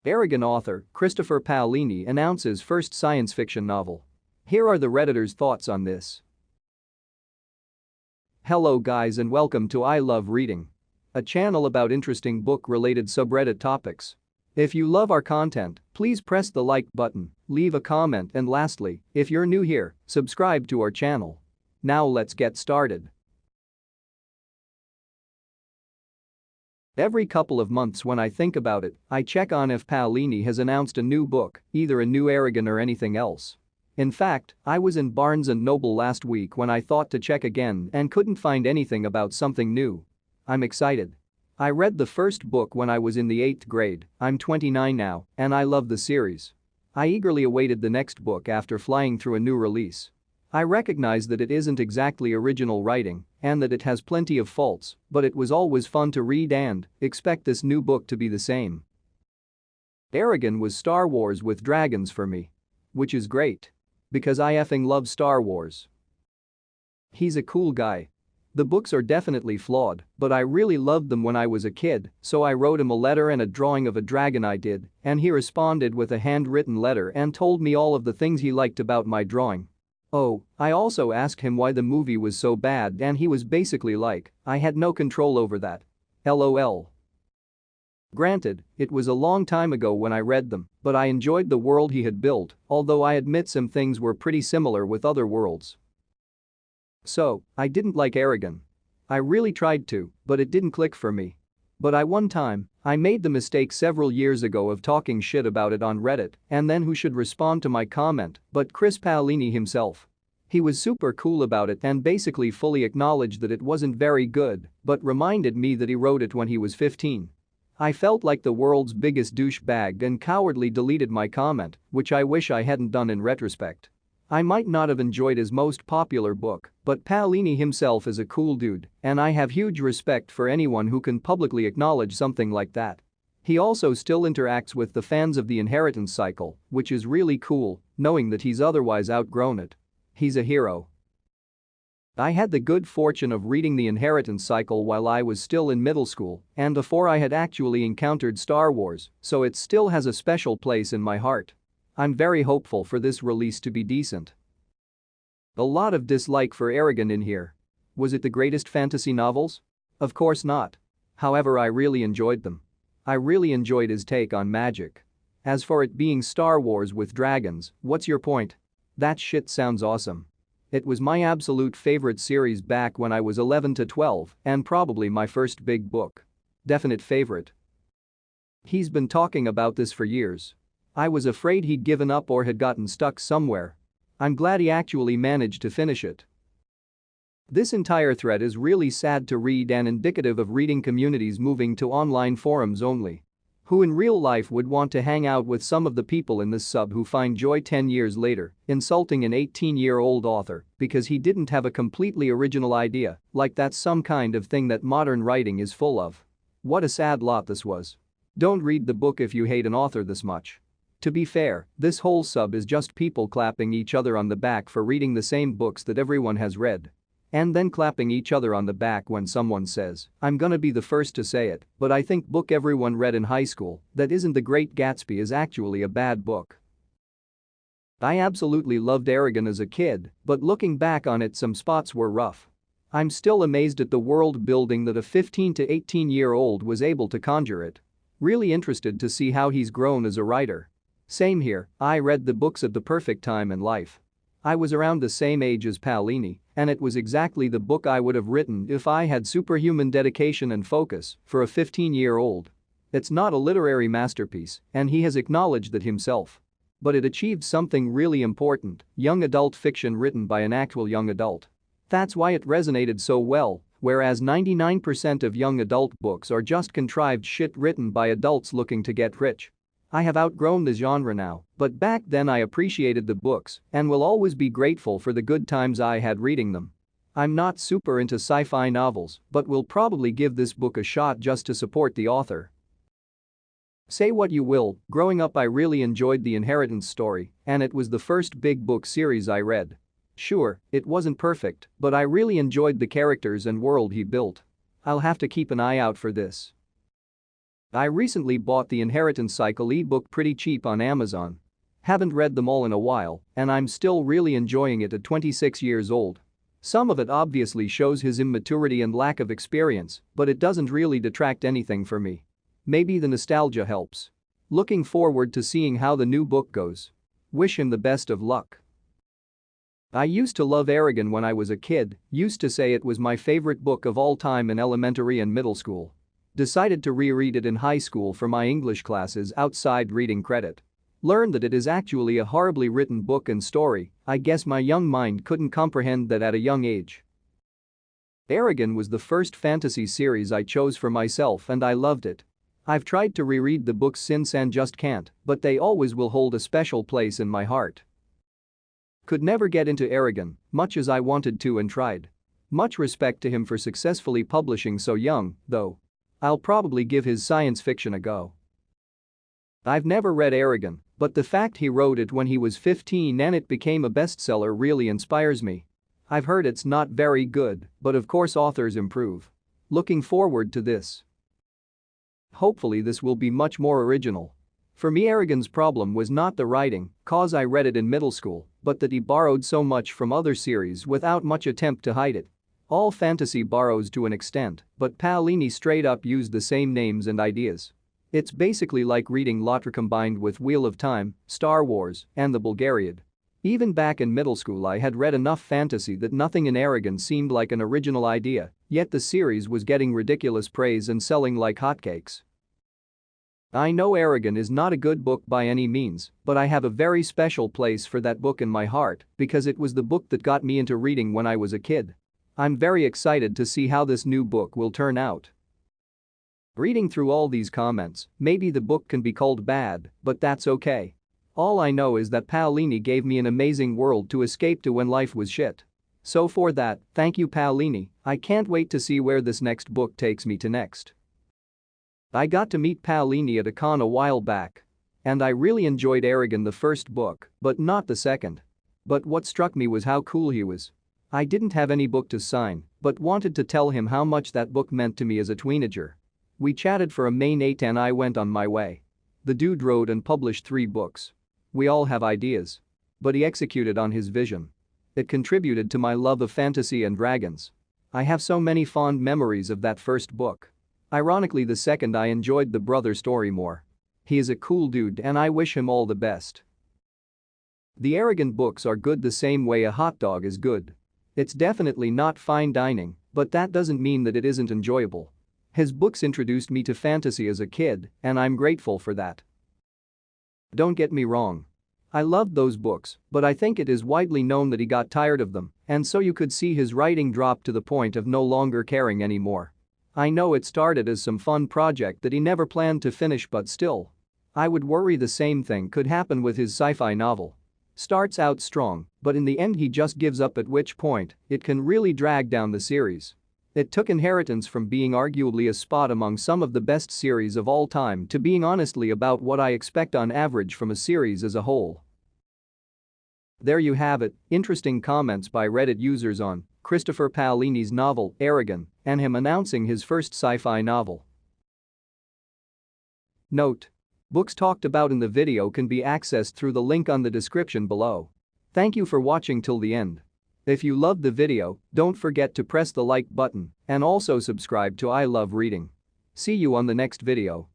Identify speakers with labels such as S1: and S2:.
S1: Eragon author Christopher Paolini announces first science fiction novel. Here are the Redditors' thoughts on this. Hello guys and welcome to I Love Reading, a channel about interesting book-related subreddit topics. If you love our content, please press the like button, leave a comment and lastly, if you're new here, subscribe to our channel. Now let's get started. Every couple of months when I think about it, I check on if Paolini has announced a new book, either a new Eragon or anything else. In fact, I was in Barnes & Noble last week when I thought to check again and couldn't find anything about something new. I'm excited. I read the first book when I was in the 8th grade, I'm 29 now, and I love the series. I eagerly awaited the next book after flying through a new release. I recognize that it isn't exactly original writing and that it has plenty of faults, but it was always fun to read and expect this new book to be the same. Eragon was Star Wars with dragons for me. Which is great. Because I effing love Star Wars. He's a cool guy. The books are definitely flawed, but I really loved them when I was a kid, so I wrote him a letter and a drawing of a dragon I did, and he responded with a handwritten letter and told me all of the things he liked about my drawing. Oh, I also asked him why the movie was so bad and he was basically like, I had no control over that. LOL. Granted, it was a long time ago when I read them, but I enjoyed the world he had built, although I admit some things were pretty similar with other worlds. So, I didn't like Eragon. I really tried to, but it didn't click for me. But one time, I made the mistake several years ago of talking shit about it on Reddit, and then who should respond to my comment but Chris Paolini himself. He was super cool about it and basically fully acknowledged that it wasn't very good, but reminded me that he wrote it when he was 15. I felt like the world's biggest douchebag and cowardly deleted my comment, which I wish I hadn't done in retrospect. I might not have enjoyed his most popular book, but Paolini himself is a cool dude, and I have huge respect for anyone who can publicly acknowledge something like that. He also still interacts with the fans of the inheritance cycle, which is really cool, knowing that he's otherwise outgrown it. He's a hero. I had the good fortune of reading the inheritance cycle while I was still in middle school and before I had actually encountered Star Wars, so it still has a special place in my heart. I'm very hopeful for this release to be decent. A lot of dislike for Eragon in here. Was it the greatest fantasy novels? Of course not. However, I really enjoyed them. I really enjoyed his take on magic. As for it being Star Wars with dragons, what's your point? That shit sounds awesome. It was my absolute favorite series back when I was 11 to 12 and probably my first big book. Definite favorite. He's been talking about this for years. I was afraid he'd given up or had gotten stuck somewhere. I'm glad he actually managed to finish it. This entire thread is really sad to read and indicative of reading communities moving to online forums only. Who in real life would want to hang out with some of the people in this sub who find joy 10 years later insulting an 18-year-old author because he didn't have a completely original idea, like that's some kind of thing that modern writing is full of. What a sad lot this was. Don't read the book if you hate an author this much. To be fair, this whole sub is just people clapping each other on the back for reading the same books that everyone has read. And then clapping each other on the back when someone says, I'm gonna be the first to say it, but I think book everyone read in high school that isn't The Great Gatsby is actually a bad book. I absolutely loved Eragon as a kid, but looking back on it some spots were rough. I'm still amazed at the world building that a 15 to 18-year-old was able to conjure it. Really interested to see how he's grown as a writer. Same here, I read the books at the perfect time in life. I was around the same age as Paolini, and it was exactly the book I would have written if I had superhuman dedication and focus for a 15-year-old. It's not a literary masterpiece, and he has acknowledged that himself. But it achieved something really important, young adult fiction written by an actual young adult. That's why it resonated so well, whereas 99% of young adult books are just contrived shit written by adults looking to get rich. I have outgrown the genre now, but back then I appreciated the books and will always be grateful for the good times I had reading them. I'm not super into sci-fi novels, but will probably give this book a shot just to support the author. Say what you will, growing up I really enjoyed the inheritance story, and it was the first big book series I read. Sure, it wasn't perfect, but I really enjoyed the characters and world he built. I'll have to keep an eye out for this. I recently bought the Inheritance Cycle ebook pretty cheap on Amazon. Haven't read them all in a while, and I'm still really enjoying it at 26 years old. Some of it obviously shows his immaturity and lack of experience, but it doesn't really detract anything for me. Maybe the nostalgia helps. Looking forward to seeing how the new book goes. Wish him the best of luck. I used to love Eragon when I was a kid, used to say it was my favorite book of all time in elementary and middle school. Decided to reread it in high school for my English classes outside reading credit. Learned that it is actually a horribly written book and story. I guess my young mind couldn't comprehend that at a young age. Eragon was the first fantasy series I chose for myself and I loved it. I've tried to reread the books since and just can't, but they always will hold a special place in my heart. Could never get into Eragon, much as I wanted to and tried. Much respect to him for successfully publishing so young, though. I'll probably give his science fiction a go. I've never read Eragon, but the fact he wrote it when he was 15 and it became a bestseller really inspires me. I've heard it's not very good, but of course authors improve. Looking forward to this. Hopefully this will be much more original. For me, Eragon's problem was not the writing, cause I read it in middle school, but that he borrowed so much from other series without much attempt to hide it. All fantasy borrows to an extent, but Paolini straight up used the same names and ideas. It's basically like reading LOTR combined with Wheel of Time, Star Wars, and the Bulgariad. Even back in middle school I had read enough fantasy that nothing in Eragon seemed like an original idea, yet the series was getting ridiculous praise and selling like hotcakes. I know Eragon is not a good book by any means, but I have a very special place for that book in my heart because it was the book that got me into reading when I was a kid. I'm very excited to see how this new book will turn out. Reading through all these comments, maybe the book can be called bad, but that's okay. All I know is that Paolini gave me an amazing world to escape to when life was shit. So for that, thank you Paolini, I can't wait to see where this next book takes me to next. I got to meet Paolini at a con a while back. And I really enjoyed Eragon the first book, but not the second. But what struck me was how cool he was. I didn't have any book to sign, but wanted to tell him how much that book meant to me as a teenager. We chatted for a main 8 and I went on my way. The dude wrote and published 3 books. We all have ideas. But he executed on his vision. It contributed to my love of fantasy and dragons. I have so many fond memories of that first book. Ironically, the second I enjoyed the brother story more. He is a cool dude and I wish him all the best. The Eragon books are good the same way a hot dog is good. It's definitely not fine dining, but that doesn't mean that it isn't enjoyable. His books introduced me to fantasy as a kid, and I'm grateful for that. Don't get me wrong. I loved those books, but I think it is widely known that he got tired of them, and so you could see his writing drop to the point of no longer caring anymore. I know it started as some fun project that he never planned to finish, but still. I would worry the same thing could happen with his sci-fi novel. Starts out strong, but in the end he just gives up, at which point it can really drag down the series. It took Inheritance from being arguably a spot among some of the best series of all time to being honestly about what I expect on average from a series as a whole. There you have it, interesting comments by Reddit users on Christopher Paolini's novel, Eragon, and him announcing his first sci-fi novel. Note: books talked about in the video can be accessed through the link on the description below. Thank you for watching till the end. If you loved the video, don't forget to press the like button and also subscribe to I Love Reading. See you on the next video.